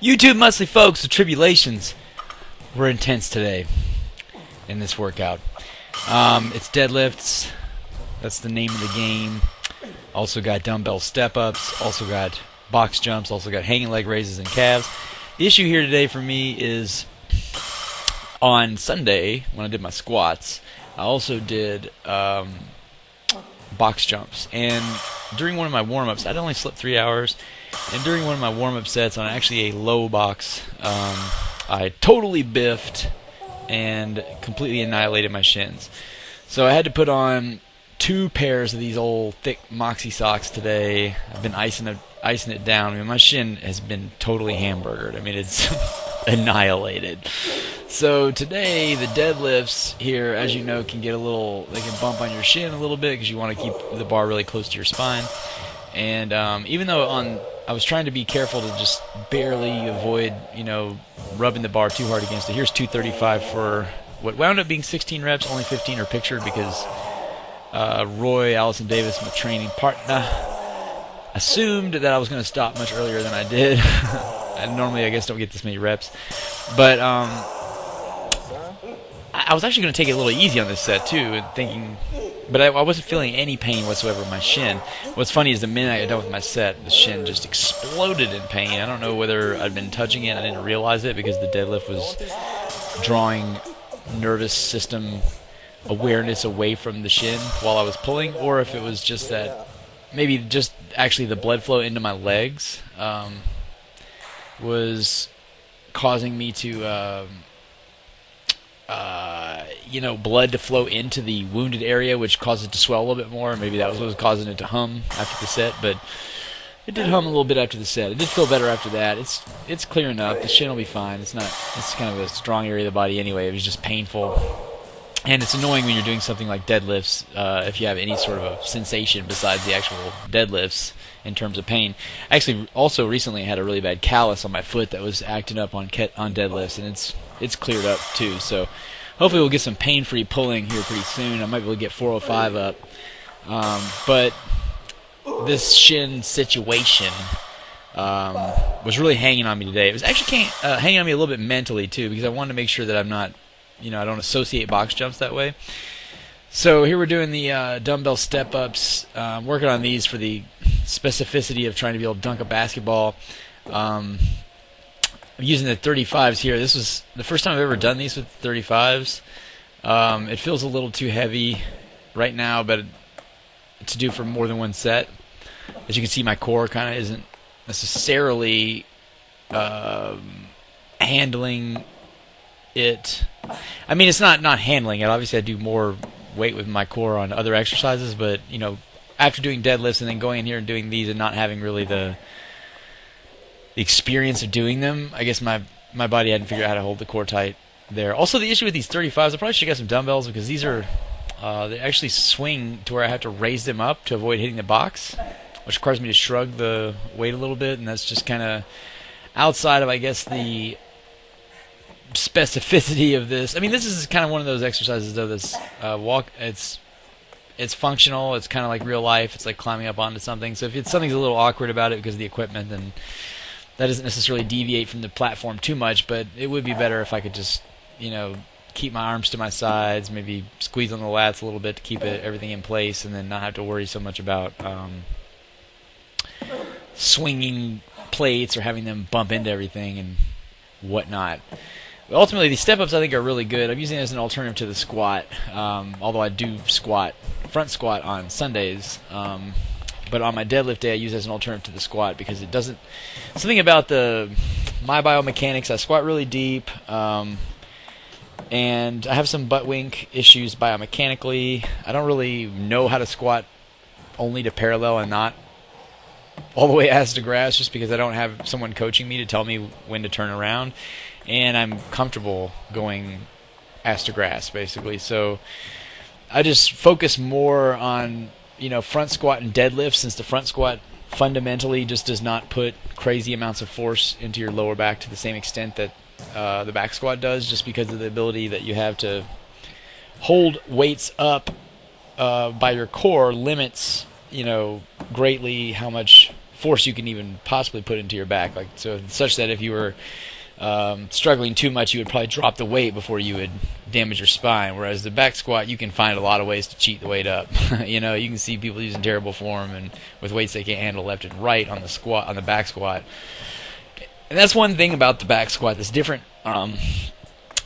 YouTube monthly folks, the tribulations were intense today in this workout. It's deadlifts. That's the name of the game. Also got dumbbell step-ups. Also got box jumps. Also got hanging leg raises and calves. The issue here today for me is on Sunday when I did my squats, I also did box jumps. And during one of my warm-ups, I'd only slept 3 hours. And during one of my warm-up sets on actually a low box, I totally biffed and completely annihilated my shins. So I had to put on 2 pairs of these old thick Moxie socks today. I've been icing it down. I mean, my shin has been totally hamburgered. I mean, it's annihilated. So today, the deadlifts here, as you know, can get they can bump on your shin a little bit because you want to keep the bar really close to your spine. And even though I was trying to be careful to just barely avoid, rubbing the bar too hard against it. Here's 235 for what wound up being 16 reps. Only 15 are pictured because Roy Allison Davis, my training partner, assumed that I was going to stop much earlier than I did. I normally, I guess, don't get this many reps. But I was actually going to take it a little easy on this set, too, and thinking... But I wasn't feeling any pain whatsoever in my shin. What's funny is the minute I got done with my set, the shin just exploded in pain. I don't know whether I'd been touching it. I didn't realize it because the deadlift was drawing nervous system awareness away from the shin while I was pulling, or if it was just that maybe just actually the blood flow into my legs was causing me to... blood to flow into the wounded area, which caused it to swell a little bit more. Maybe that was what was causing it to hum after the set, but it did hum a little bit after the set. It did feel better after that. It's clearing up. The shin will be fine. It's kind of a strong area of the body anyway. It was just painful. And it's annoying when you're doing something like deadlifts if you have any sort of a sensation besides the actual deadlifts in terms of pain. Actually, also recently I had a really bad callus on my foot that was acting up on deadlifts, and it's cleared up too. So hopefully we'll get some pain-free pulling here pretty soon. I might be able to get 405 up. But this shin situation was really hanging on me today. It was actually hanging on me a little bit mentally too, because I wanted to make sure that I'm not, I don't associate box jumps that way. So here we're doing the dumbbell step-ups, working on these for the specificity of trying to be able to dunk a basketball. I'm using the 35s here. This was the first time I've ever done these with 35s. It feels a little too heavy right now, but to do for more than one set. As you can see, my core kind of isn't necessarily handling it. I mean, it's not handling it. Obviously, I do more weight with my core on other exercises, but after doing deadlifts and then going in here and doing these and not having really the experience of doing them, I guess my body hadn't figured out how to hold the core tight there. Also, the issue with these 35s, I probably should get some dumbbells because these are they actually swing to where I have to raise them up to avoid hitting the box, which requires me to shrug the weight a little bit, and that's just kind of outside of, I guess, the specificity of this. I mean, this is kind of one of those exercises, though. This it's functional. It's kind of like real life. It's like climbing up onto something. So if something's a little awkward about it because of the equipment, then that doesn't necessarily deviate from the platform too much. But it would be better if I could just, keep my arms to my sides, maybe squeeze on the lats a little bit to keep everything in place, and then not have to worry so much about swinging plates or having them bump into everything and whatnot. But ultimately, these step-ups I think are really good. I'm using it as an alternative to the squat, although I do front squat on Sundays. But on my deadlift day, I use it as an alternative to the squat because it doesn't... Something about my biomechanics, I squat really deep, and I have some butt wink issues biomechanically. I don't really know how to squat only to parallel and not all the way ass to grass, just because I don't have someone coaching me to tell me when to turn around. And I'm comfortable going ass to grass, basically. So I just focus more on, front squat and deadlift, since the front squat fundamentally just does not put crazy amounts of force into your lower back to the same extent that the back squat does, just because of the ability that you have to hold weights up by your core limits, greatly how much force you can even possibly put into your back. Like, so such that if you were struggling too much, you would probably drop the weight before you would damage your spine. Whereas the back squat, you can find a lot of ways to cheat the weight up. You know, you can see people using terrible form and with weights they can't handle left and right on the back squat. And that's one thing about the back squat that's different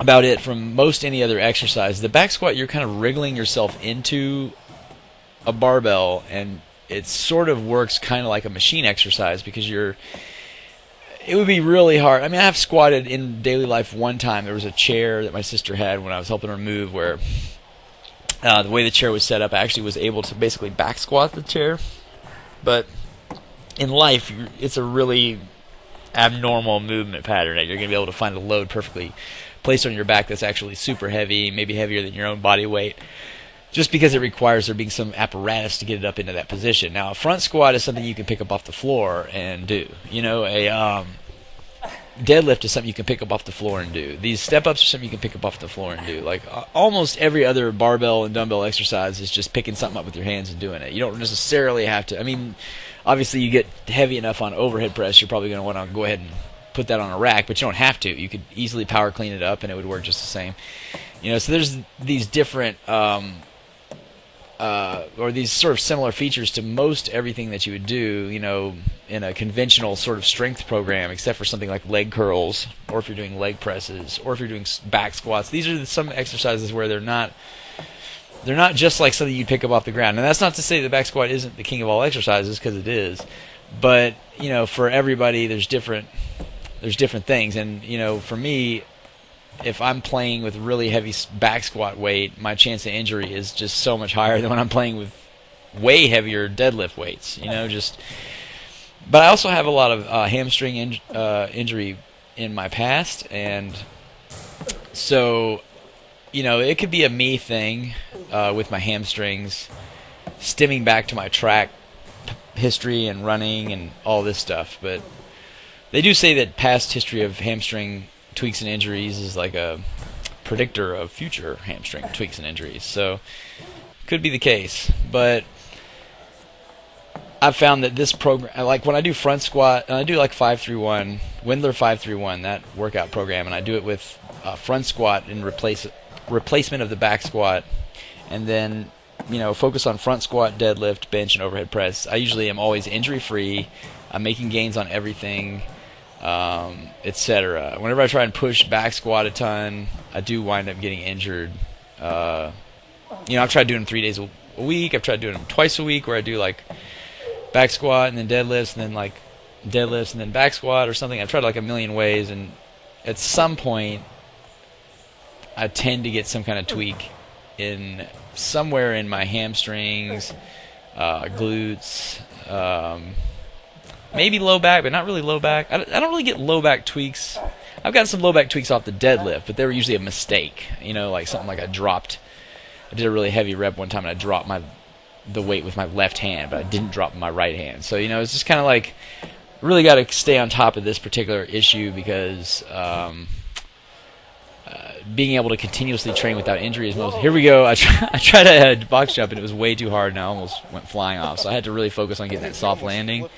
about it from most any other exercise. The back squat, you're kind of wriggling yourself into a barbell, and it sort of works kind of like a machine exercise because it would be really hard. I mean, I have squatted in daily life one time. There was a chair that my sister had when I was helping her move where the way the chair was set up, I actually was able to basically back squat the chair. But in life, it's a really abnormal movement pattern that you're going to be able to find a load perfectly placed on your back that's actually super heavy, maybe heavier than your own body weight, just because it requires there being some apparatus to get it up into that position. Now, a front squat is something you can pick up off the floor and do. You know, a deadlift is something you can pick up off the floor and do. These step-ups are something you can pick up off the floor and do. Like, almost every other barbell and dumbbell exercise is just picking something up with your hands and doing it. You don't necessarily have to. I mean, obviously, you get heavy enough on overhead press, you're probably going to want to go ahead and put that on a rack, but you don't have to. You could easily power clean it up, and it would work just the same. You know, so there's these different or these sort of similar features to most everything that you would do, you know, in a conventional sort of strength program, except for something like leg curls, or if you're doing leg presses, or if you're doing back squats. These are some exercises where they're not just like something you pick up off the ground. And that's not to say the back squat isn't the king of all exercises, because it is. But, you know, for everybody, there's different things. And, you know, for me, if I'm playing with really heavy back squat weight, my chance of injury is just so much higher than when I'm playing with way heavier deadlift weights. You know, but I also have a lot of hamstring injury in my past, and so, you know, it could be a me thing with my hamstrings, stemming back to my track history and running and all this stuff. But they do say that past history of hamstring tweaks and injuries is like a predictor of future hamstring tweaks and injuries. So could be the case. But I've found that this program, like when I do front squat, and I do like 5-3-1, Wendler 5-3-1, that workout program, and I do it with front squat in replacement of the back squat, and then, you know, focus on front squat, deadlift, bench, and overhead press. I usually am always injury-free. I'm making gains on everything, etc. Whenever I try and push back squat a ton, I do wind up getting injured. You know, I've tried doing them 3 days a week. I've tried doing them twice a week, where I do like back squat and then deadlifts, and then like deadlifts and then back squat or something. I've tried like a million ways, and at some point I tend to get some kind of tweak in somewhere in my hamstrings, glutes, maybe low back, but not really low back. I don't really get low back tweaks. I've gotten some low back tweaks off the deadlift, but they were usually a mistake. You know, like something like I did a really heavy rep one time, and I dropped the weight with my left hand, but I didn't drop my right hand. So, you know, it's just kind of like, really got to stay on top of this particular issue, because being able to continuously train without injury is most. Here we go. I tried a box jump, and it was way too hard, and I almost went flying off. So I had to really focus on getting that soft landing,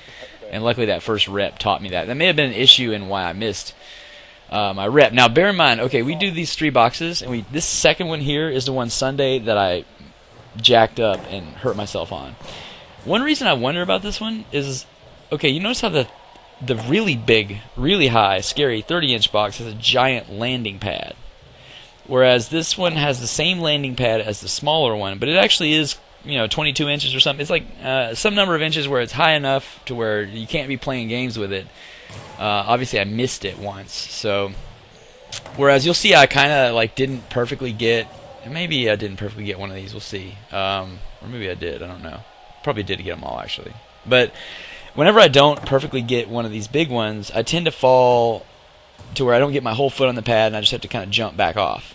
and luckily that first rep taught me that. That may have been an issue in why I missed my rep. Now, bear in mind, okay, we do these 3 boxes, and this second one here is the one Sunday that I jacked up and hurt myself on. One reason I wonder about this one is, okay, you notice how the really big, really high, scary 30-inch box has a giant landing pad, whereas this one has the same landing pad as the smaller one, but it actually is, you know, 22 inches or something. It's like some number of inches where it's high enough to where you can't be playing games with it. Obviously, I missed it once, so whereas you'll see I kind of like didn't perfectly get. Maybe I didn't perfectly get one of these. We'll see. Or maybe I did. I don't know. Probably did get them all, actually. But whenever I don't perfectly get one of these big ones, I tend to fall to where I don't get my whole foot on the pad, and I just have to kind of jump back off.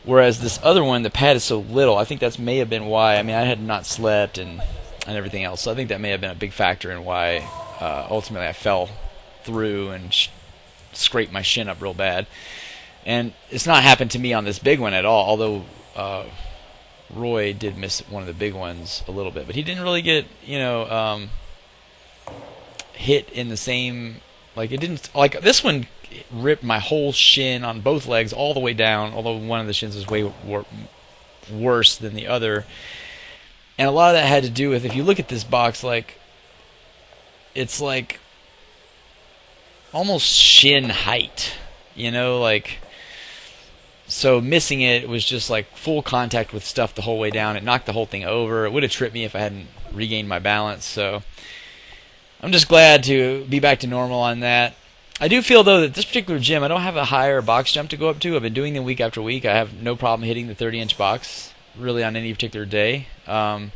Whereas this other one, the pad is so little. I think that may have been why. I mean, I had not slept and everything else. So I think that may have been a big factor in why ultimately I fell through and scraped my shin up real bad. And it's not happened to me on this big one at all, although Roy did miss one of the big ones a little bit. But he didn't really get, you know, hit in the same, like it didn't, like this one ripped my whole shin on both legs all the way down, although one of the shins was way worse than the other. And a lot of that had to do with, if you look at this box, like it's like almost shin height, you know, like, so missing it was just like full contact with stuff the whole way down. It knocked the whole thing over. It would have tripped me if I hadn't regained my balance. So I'm just glad to be back to normal on that. I do feel, though, that this particular gym, I don't have a higher box jump to go up to. I've been doing them week after week. I have no problem hitting the 30-inch box, really, on any particular day. And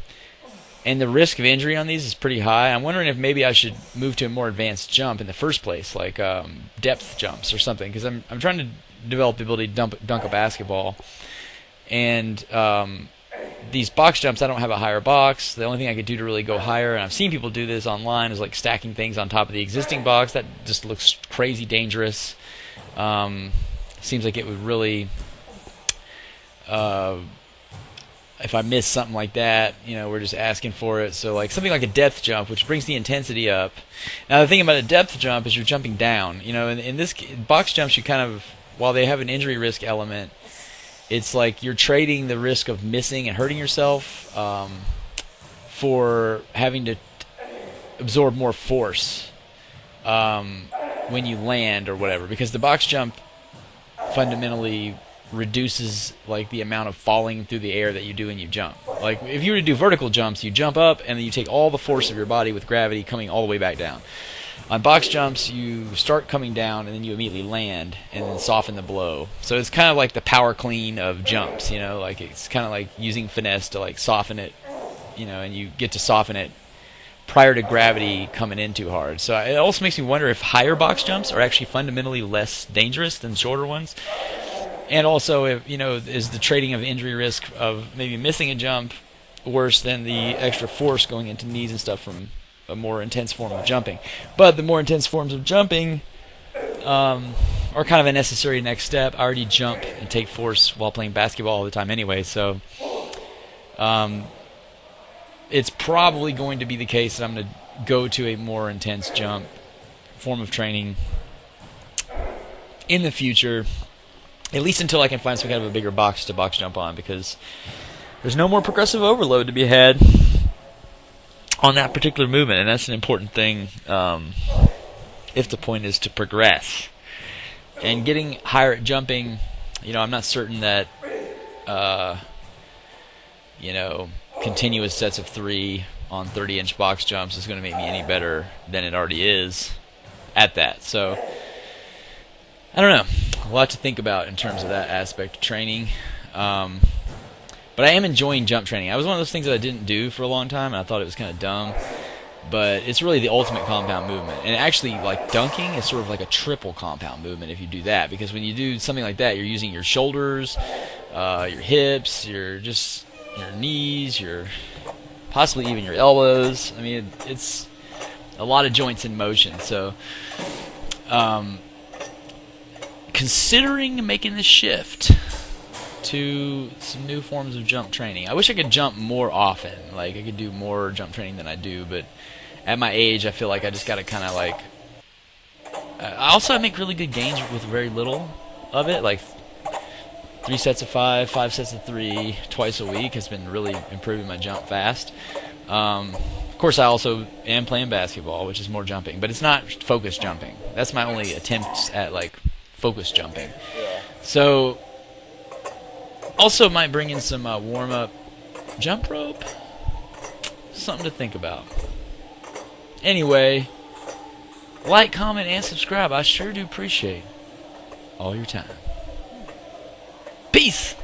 the risk of injury on these is pretty high. I'm wondering if maybe I should move to a more advanced jump in the first place, like depth jumps or something, because I'm trying to develop the ability to dunk a basketball. And these box jumps, I don't have a higher box. The only thing I could do to really go higher, and I've seen people do this online, is like stacking things on top of the existing box. That just looks crazy dangerous. Seems like it would really, if I miss something like that, you know, we're just asking for it. So like something like a depth jump, which brings the intensity up. Now the thing about a depth jump is you're jumping down. You know, in this box jumps, you kind of, while they have an injury risk element, it's like you're trading the risk of missing and hurting yourself for having to absorb more force when you land or whatever. Because the box jump fundamentally reduces like the amount of falling through the air that you do when you jump. Like if you were to do vertical jumps, you jump up and then you take all the force of your body with gravity coming all the way back down. On box jumps, you start coming down and then you immediately land and then soften the blow. So it's kind of like the power clean of jumps, you know, like it's kind of like using finesse to like soften it, you know, and you get to soften it prior to gravity coming in too hard. So it also makes me wonder if higher box jumps are actually fundamentally less dangerous than shorter ones. And also, if, you know, is the trading of injury risk of maybe missing a jump worse than the extra force going into knees and stuff from a more intense form of jumping? But the more intense forms of jumping are kind of a necessary next step. I already jump and take force while playing basketball all the time anyway, so it's probably going to be the case that I'm going to go to a more intense jump form of training in the future, at least until I can find some kind of a bigger box to box jump on, because there's no more progressive overload to be had on that particular movement, and that's an important thing if the point is to progress. And getting higher at jumping, you know, I'm not certain that you know, continuous sets of 3 on 30-inch box jumps is going to make me any better than it already is at that. So I don't know, a lot to think about in terms of that aspect of training. But I am enjoying jump training. It was one of those things that I didn't do for a long time, and I thought it was kind of dumb. But it's really the ultimate compound movement. And actually, like dunking is sort of like a triple compound movement if you do that. Because when you do something like that, you're using your shoulders, your hips, your knees, your possibly even your elbows. I mean, it's a lot of joints in motion. So considering making the shift to some new forms of jump training. I wish I could jump more often. Like I could do more jump training than I do, but at my age, I feel like I just got to kind of like. I also make really good gains with very little of it. Like 3 sets of 5, 5 sets of 3, twice a week has been really improving my jump fast. Of course, I also am playing basketball, which is more jumping, but it's not focus jumping. That's my only attempts at like focus jumping. So. Also might bring in some warm-up jump rope. Something to think about. Anyway, like, comment, and subscribe. I sure do appreciate all your time. Peace!